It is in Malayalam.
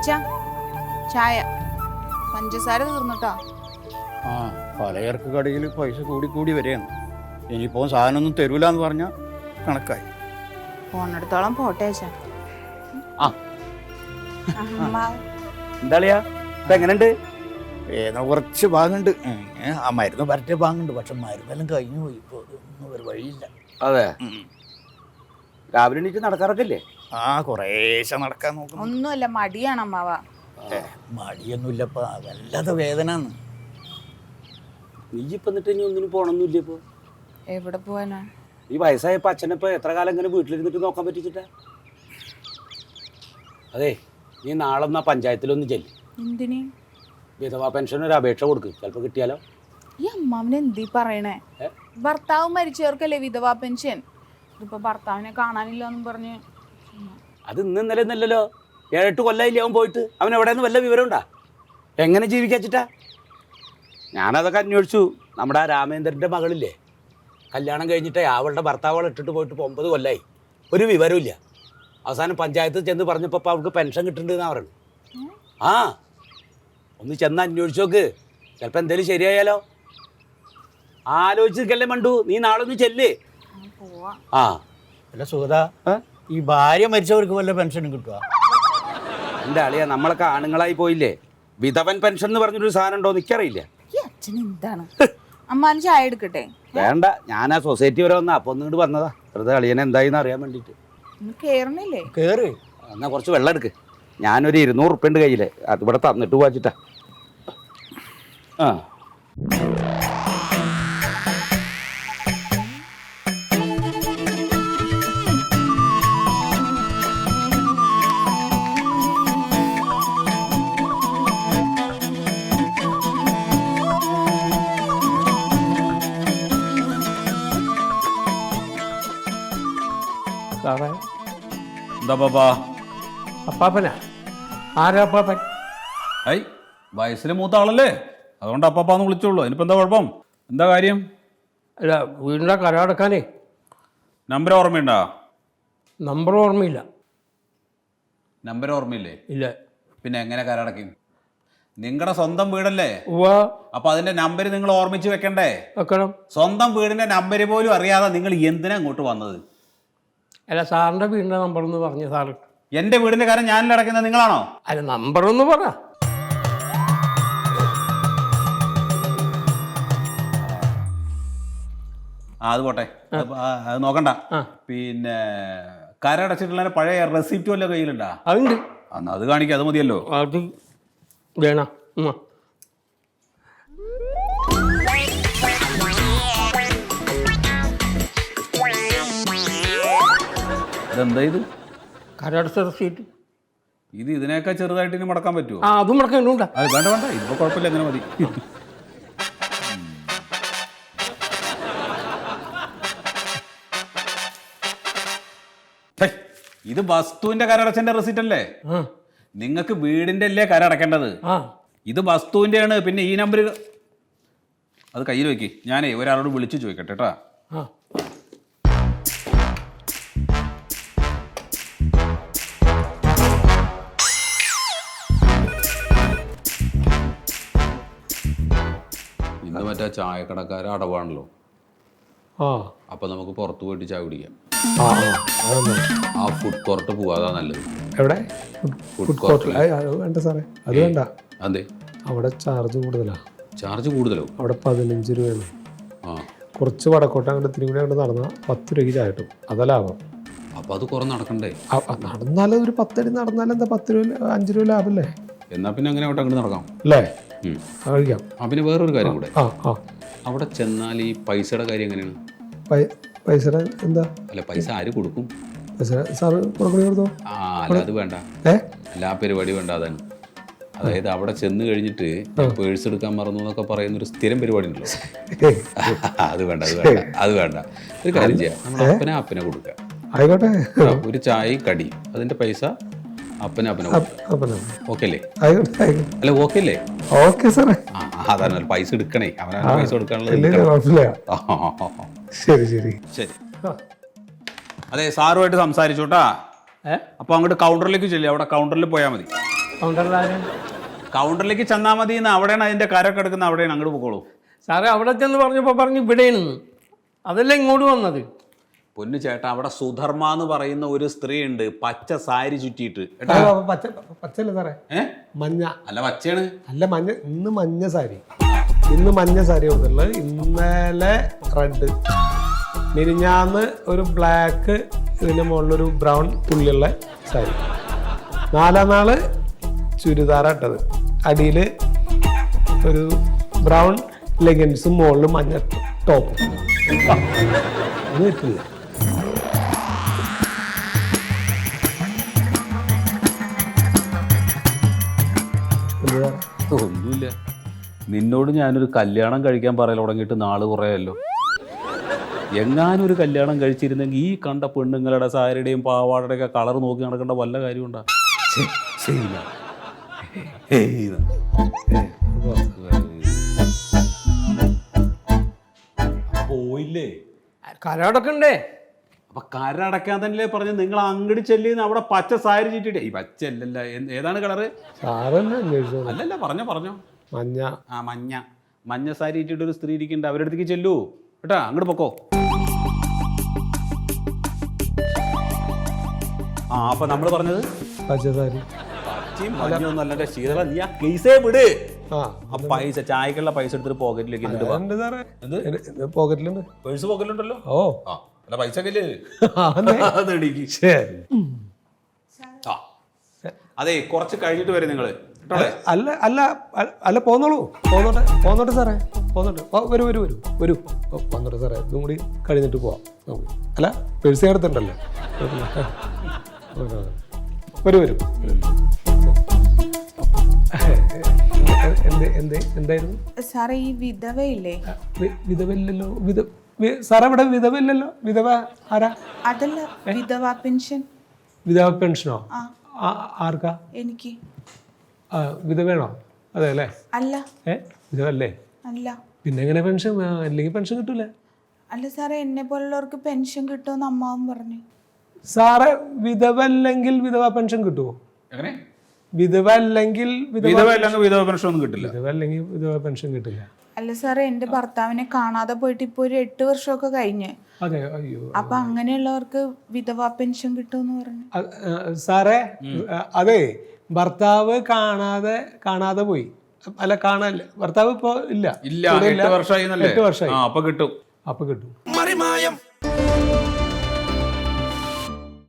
അച്ഛാ ചായ പഞ്ചസാര തീർന്നിട്ടോ? ആ പലചരക്ക് കടയിൽ പൈസ കൂടി വരെയാണ്. ഇനിയിപ്പോൾ സാധനമൊന്നും തരൂല എന്ന് പറഞ്ഞാൽ കണക്കായി. പോണെടുത്തോളം പോട്ടെ അച്ഛാ. എന്താളിയാ ഇപ്പം എങ്ങനെയുണ്ട്? ഏതാ കുറച്ച് ഭാഗമുണ്ട്. ആ മരുന്ന് പരട്ടിയ ഭാഗമുണ്ട്. പക്ഷെ മരുന്നെല്ലാം കഴിഞ്ഞു പോയി. ഇപ്പോൾ ഒന്നും ഒരു വഴിയില്ല. അതെ, രാവിലെ എണീറ്റ് നടക്കാറൊക്കെ ഇല്ലേ? ആ കുറേശ്ശെ നടക്കാൻ നോക്കുന്നു. ഒന്നുമല്ല, മടിയാണ് അമ്മാവ. മടിയൊന്നുമില്ലപ്പാ, വല്ലാതെ വേദന. നീ ഇപ്പം എന്നിട്ട് ഇനി ഒന്നിനും പോകണമെന്നില്ല. ഇപ്പോൾ എവിടെ പോവാനാ? ഈ വയസ്സായപ്പോൾ അച്ഛനിപ്പോൾ എത്ര കാലം ഇങ്ങനെ വീട്ടിലിരുന്നിട്ട് നോക്കാൻ പറ്റിച്ചിട്ടാ? അതെ, നീ നാളെ ഒന്ന് ആ പഞ്ചായത്തിലൊന്ന് ചെല്ലും. എന്തിന്? വിധവാ പെൻഷൻ ഒരു അപേക്ഷ കൊടുക്ക്, ചിലപ്പോൾ കിട്ടിയാലോ. ഈ അമ്മാവിന് എന്തീ പറയണേ? ഭർത്താവ് മരിച്ചവർക്കല്ലേ വിധവാ പെൻഷൻ. ഇതിപ്പോ ഭർത്താവിനെ കാണാനില്ല എന്നും പറഞ്ഞ്. അത് ഇന്ന് ഇന്നലെ ഒന്നല്ലല്ലോ, 7-8 കൊല്ലമായില്ലേ അവൻ പോയിട്ട്. അവൻ എവിടെ നിന്ന് വല്ല വിവരം ഉണ്ടാ? എങ്ങനെ ജീവിക്കാച്ചിട്ടാ? ഞാനതൊക്കെ അന്വേഷിച്ചു. നമ്മുടെ ആ രാമേന്ദ്രൻ്റെ മകളില്ലേ, കല്യാണം കഴിഞ്ഞിട്ടേ അവളുടെ ഭർത്താവളെ ഇട്ടിട്ട് പോയിട്ട് 9 കൊല്ലമായി. ഒരു വിവരമില്ല. അവസാനം പഞ്ചായത്ത് ചെന്ന് പറഞ്ഞപ്പോൾ അവൾക്ക് പെൻഷൻ കിട്ടുന്നുണ്ടെന്നാണ് പറയുന്നത്. ആ ഒന്ന് ചെന്ന് അന്വേഷിച്ച് നോക്ക്, ചിലപ്പോൾ എന്തെങ്കിലും ശരിയായാലോ. ആലോചിച്ചിരിക്കല്ലേ മണ്ടു, നീ നാളെ ഒന്ന് ചെല്ലേ. ആ അല്ല സുഗത, ഈ ഭാര്യ മരിച്ചവർക്ക് വല്ല പെൻഷനും കിട്ടുക? എൻ്റെ അളിയ, നമ്മളൊക്കെ ആണുങ്ങളായി പോയില്ലേ. വിധവൻ പെൻഷൻ എന്ന് പറഞ്ഞൊരു സാധനം ഉണ്ടോ എനിക്കറിയില്ല. ഈ അച്ഛൻ എന്താണ്? അമ്മാന് ചായ എടുക്കട്ടെ? വേണ്ട, ഞാൻ ആ സൊസൈറ്റി വരെ വന്നാ അപ്പോൾ ഒന്നിങ്ങോട്ട് വന്നതാ. വെറുതെ അളിയനെ എന്തായിന്ന് അറിയാൻ വേണ്ടിയിട്ട്. കേറണില്ലേ? കേറ്. എന്നാൽ കുറച്ച് വെള്ളം എടുക്ക്. ഞാനൊരു 200 ഉറുപ്പ്യ ഉണ്ട് കയ്യിൽ, അത് ഇവിടെ തന്നിട്ട് പോവാച്ചിട്ടാ. ആ സാറേ, എന്താ പാപ്പാ? അപ്പാപ്പനാ? ആരാ അപ്പാപ്പൻ? ഐ വയസ്സിൽ മൂത്ത ആളല്ലേ, അതുകൊണ്ട് അപ്പാപ്പാന്ന് വിളിച്ചോളൂ. അതിനിപ്പോൾ എന്താ കുഴപ്പം? എന്താ കാര്യം? അല്ല, വീടിൻ്റെ കരം അടക്കാനേ. നമ്പർ ഓർമ്മയുണ്ടോ? നമ്പർ ഓർമ്മയില്ല. നമ്പർ ഓർമ്മയില്ലേ? ഇല്ല. പിന്നെ എങ്ങനെ കരടക്കും? നിങ്ങളുടെ സ്വന്തം വീടല്ലേ, ഉവ്വ. അപ്പോൾ അതിൻ്റെ നമ്പർ നിങ്ങൾ ഓർമ്മിച്ച് വെക്കണ്ടേ? വെക്കണം. സ്വന്തം വീടിൻ്റെ നമ്പർ പോലും അറിയാതെ നിങ്ങൾ എന്തിനാ ഇങ്ങോട്ട് വന്നത്? അല്ല, സാറിൻ്റെ വീടിൻ്റെ നമ്പറൊന്ന് പറഞ്ഞു സാറ്. എൻ്റെ വീടിൻ്റെ കാര്യം ഞാനിൽ അടയ്ക്കുന്നത് നിങ്ങളാണോ? അല്ല, നമ്പറൊന്ന് പറ. അത് പോട്ടെ, അത് നോക്കണ്ട. പിന്നെ കരടച്ചിട്ടുള്ള പഴയ റെസിപ്റ്റ് വല്ല കയ്യിലുണ്ടാ? അതുണ്ട്. എന്നാ അത് കാണിക്കുക, അത് മതിയല്ലോ. അത് വേണം. ഇതെന്താ ഇത്? കരടച്ച റെസീറ്റ്. ഇത് ഇതിനേക്കാൾ ചെറുതായിട്ട് ഇനി മടക്കാൻ പറ്റുമോ? ആ, അതും മടക്കാനുണ്ടാ? അത് വേണ്ട, ഇതിപ്പോൾ കുഴപ്പമില്ല, എങ്ങനെ മതി. ഇത് വസ്തുവിന്റെ കരടച്ചന്റെ റെസിറ്റ് അല്ലേ? നിങ്ങൾക്ക് വീടിന്റെ അല്ലേ കരടക്കേണ്ടത്? ഇത് വസ്തുവിന്റെ ആണ്. പിന്നെ ഈ നമ്പർ അത് കയ്യിൽ വെക്ക്. ഞാനേ ഒരാളോട് വിളിച്ചു ചോദിക്കട്ടെ കേട്ടാ. ഇന്ന് മറ്റേ ചായക്കടക്കാരെ അടവാണല്ലോ. അപ്പൊ നമുക്ക് പുറത്തു പോയിട്ട് ചായ കുടിക്കാം. ആ ഫുഡ് കോർട്ട് പോവാതാ നല്ലത്. എവിടെ? ഫുഡ് കോർട്ട് വേണ്ട സാറേ, അത് വേണ്ട. അതെ, അവിടെ ചാർജ് കൂടുതലാണ്. ചാർജ് കൂടുതലോ? അവിടെ 15 രൂപയാണ്. ആ, കുറച്ച് വടക്കോട്ട് അങ്ങോട്ട് ഇത്തിരി കൂടി അങ്ങോട്ട് നടന്നാൽ 10 രൂപയ്ക്ക് ചായ കിട്ടും. അതാ ലാഭം. അപ്പൊ അത് കുറെ നടക്കണ്ടേ? നടന്നാലും ഒരു 10 അടി നടന്നാലും എന്താ 10 രൂപ 5 രൂപ ലാഭല്ലേ? എന്നാ പിന്നെ അങ്ങനെ അവിടെ അങ്ങോട്ട് നടക്കാം അല്ലേ? കഴിക്കാം. പിന്നെ വേറൊരു കാര്യം കൂടെ. ആ അവിടെ ചെന്നാൽ ഈ പൈസയുടെ കാര്യം എങ്ങനെയാണ്? പൈസ എന്താ? അല്ല, പൈസ ആര് കൊടുക്കും? പൈസ സാറ് കൊടുത്തോ? ആ, അല്ല അത് വേണ്ട. അല്ല, ആ പരിപാടി വേണ്ട. അതാണ്, അതായത് അവിടെ ചെന്ന് കഴിഞ്ഞിട്ട് പേഴ്സ് എടുക്കാൻ മറന്നു എന്നൊക്കെ പറയുന്ന ഒരു സ്ഥിരം പരിപാടി ഉണ്ടല്ലോ. അത് വേണ്ട, അത് വേണ്ട. ഒരു കാര്യം ചെയ്യാം, നമ്മൾ അപ്പനെ കൊടുക്കുക. ആയിക്കോട്ടെ. ഒരു ചായയും കടി, അതിന്റെ പൈസ അപ്പനെ ഓക്കെ അല്ലേ? അല്ല ഓക്കെ അല്ലേ? ഓക്കെ സാറേ. അതാണ്, പൈസ എടുക്കണേ, അവനാണ് പൈസ കൊടുക്കാനുള്ളത്. ശരി ശരി ശരി. അതെ, സാറുമായിട്ട് സംസാരിച്ചോട്ടാ. അപ്പൊ അങ്ങോട്ട് കൗണ്ടറിലേക്ക് ചെല്ലും, അവിടെ കൗണ്ടറിൽ പോയാൽ മതി. കൗണ്ടറിലാരെ കൗണ്ടറിലേക്ക് ചെന്നാൽ മതി എന്ന് അവിടെയാണ് അതിന്റെ കരൊക്കെ എടുക്കുന്നത്, അവിടെയാണ് അങ്ങോട്ട് പോക്കോളൂ. സാറേ അവിടെ ചെന്ന് പറഞ്ഞപ്പോൾ പറഞ്ഞു ഇവിടെയാണ്, അതല്ല ഇങ്ങോട്ട് വന്നത്. പൊന്നു ചേട്ടാ, അവിടെ സുധർമ്മ എന്ന് പറയുന്ന ഒരു സ്ത്രീ ഉണ്ട്, പച്ച സാരി ചുറ്റിയിട്ട്. പച്ചല്ല സാറേ, ഏ മഞ്ഞ. അല്ല പച്ചയാണ്. അല്ല മഞ്ഞ. ഇന്ന് മഞ്ഞ സാരി, ഇന്ന് മഞ്ഞ സാരി കൊടുത്തുള്ളത്. ഇന്നലെ റെഡ്, മിനിഞ്ഞാന്ന് ഒരു ബ്ലാക്ക്, ഇതിൻ്റെ മുകളിലൊരു ബ്രൗൺ പുള്ളിയുള്ള സാരി. 4-ാം നാള് ചുരിദാറാട്ടത്, അടിയിൽ ഒരു ബ്രൗൺ ലെഗിൻസും മുകളിൽ മഞ്ഞ ടോപ്പും. അത് പറ്റില്ല. ഒന്നുമില്ല, നിന്നോട് ഞാനൊരു കല്യാണം കഴിക്കാൻ പറയൽ തുടങ്ങിയിട്ട് നാള് കുറയല്ലോ. എങ്ങാനും ഒരു കല്യാണം കഴിച്ചിരുന്നെങ്കിൽ ഈ കണ്ട പെണ്ണുങ്ങളുടെ സാരിയുടെയും പാവാടയുടെ ഒക്കെ കളർ നോക്കി നടക്കേണ്ട വല്ല കാര്യമുണ്ടാ? പോയില്ലേ? കരടക്കണ്ടേ? അപ്പൊ കരടക്കാൻ തന്നെ പറഞ്ഞ് നിങ്ങൾ അങ്ങോട്ട് ചെല്ലുന്ന അവിടെ പച്ച സാരി ചുറ്റിട്ടേ. ഈ പച്ച അല്ലല്ല, ഏതാണ് കളറ്? സാറന്നെ അന്വേഷിച്ചോളൂ. അല്ലല്ല, പറഞ്ഞോ. മഞ്ഞ. ആ മഞ്ഞ സാരി ഇട്ടിട്ട് ഒരു സ്ത്രീ ഇരിക്കുന്നുണ്ട്, അവരുടെ അടുത്തേക്ക് ചെല്ലൂ കേട്ടാ. അങ്ങോട്ട് പൊക്കോ. ആ അപ്പൊ നമ്മള് പറഞ്ഞത് പച്ച സാരി. പച്ചയും മഞ്ഞൊന്നും അല്ല ശീതള, നീ ആ കേസേ വിട്. ആ പൈസ, ചായക്കുള്ള പൈസ എടുത്തിട്ട് പോക്കറ്റിലേക്ക് എന്നിട്ട് വാ. ഉണ്ട് സാറേ, പോക്കറ്റിലുണ്ട്. പേഴ്സ് പോക്കറ്റിലുണ്ടല്ലോ. ഓ ആ അല്ല, പൈസ ഒക്കെ ശരി. അതെ, കുറച്ച് കഴിഞ്ഞിട്ട് വരും നിങ്ങള്. അല്ല അല്ല അല്ല, പോന്നോട്ടെ സാറേ, പോന്നോട്ടെ. വരൂ. പോന്നോട്ടെ സാറേ, ഇതും കൂടി കഴിഞ്ഞിട്ട് പോവാം നമുക്ക്. അല്ല, പേഴ്സ് എടുത്തിട്ടുണ്ടല്ലോ. വരൂ. എന്തായിരുന്നു സാറേ ഈ വിധവയില്ലേ? വിധവയില്ലല്ലോ. സാറേ ഇവിടെ വിധവയില്ലല്ലോ. വിധവ ആരാ? അതല്ല, വിധവാ പെൻഷൻ. വിധവ പെൻഷനോ? ആർക്കാ? എനിക്ക്. വിധവേണോ? അതെ അല്ലേ? അല്ല. വിധവല്ലേ? അല്ല. പിന്നെ എങ്ങനെ പെൻഷൻ? അല്ലെങ്കിൽ പെൻഷൻ കിട്ടൂല. അല്ല സാറേ, എന്നെ പോലുള്ളവർക്ക് പെൻഷൻ കിട്ടുമെന്ന് അമ്മാവും പറഞ്ഞു. സാറേ വിധവ അല്ലെങ്കിൽ വിധവ പെൻഷൻ കിട്ടുമോ? എങ്ങനെ? വിധവ അല്ലെങ്കിൽ വിധവ പെൻഷൻ ഒന്നും കിട്ടില്ല. വിധവ അല്ലെങ്കിൽ വിധവ പെൻഷൻ കിട്ടില്ല. അല്ല സാറേ, എൻ്റെ ഭർത്താവിനെ കാണാതെ പോയിട്ട് ഇപ്പോൾ ഒരു 8 വർഷമൊക്കെ കഴിഞ്ഞ്. അതെ. അയ്യോ. അപ്പൊ അങ്ങനെയുള്ളവർക്ക് വിധവാ പെൻഷൻ കിട്ടുമെന്ന് പറഞ്ഞു. സാറേ അതെ, ഭർത്താവ് കാണാതെ പോയി. അല്ല, കാണാനില്ല. ഭർത്താവ് ഇപ്പൊ ഇല്ല. 8 വർഷമായി. 8 വർഷമായി. അപ്പൊ കിട്ടും. മറിമായം.